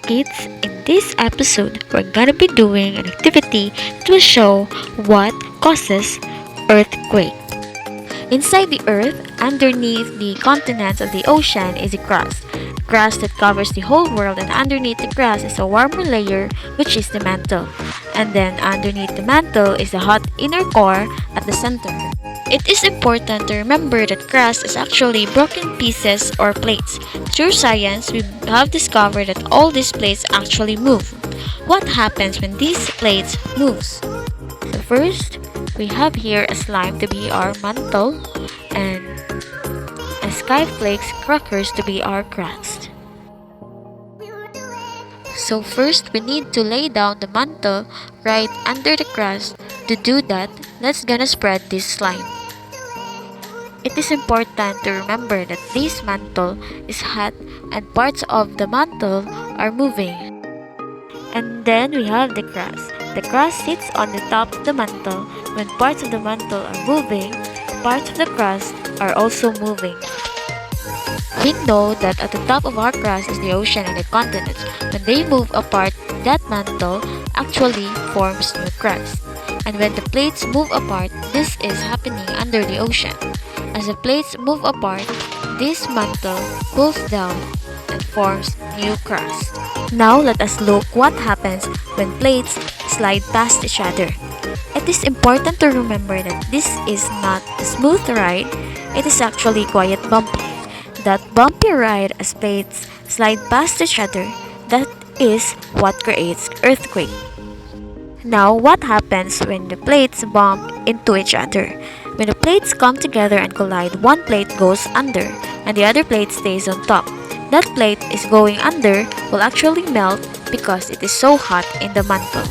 kids, in this episode, we're gonna be doing an activity to show what causes earthquake. Inside the earth, underneath the continents of the ocean is a crust. Crust that covers the whole world, and underneath the crust is a warmer layer, which is the mantle. And then underneath the mantle is the hot inner core at the center. It is important to remember that crust is actually broken pieces or plates. Through science, we have discovered that all these plates actually move. What happens when these plates moves? So first, we have here a slime to be our mantle and a skyflakes crackers to be our crust. So first, we need to lay down the mantle right under the crust. To do that, let's gonna spread this slime. It is important to remember that this mantle is hot and parts of the mantle are moving. And then we have the crust. The crust sits on the top of the mantle. When parts of the mantle are moving, parts of the crust are also moving. We know that at the top of our crust is the ocean and the continents. When they move apart, that mantle actually forms new crust. And when the plates move apart, this is happening under the ocean. As the plates move apart, this mantle cools down and forms new crust. Now let us look what happens when plates slide past each other. It is important to remember that this is not a smooth ride, it is actually quite bumpy. That bumpy ride as plates slide past each other, that is what creates earthquake. Now, what happens when the plates bump into each other? When the plates come together and collide, one plate goes under and the other plate stays on top. That plate is going under will actually melt because it is so hot in the mantle.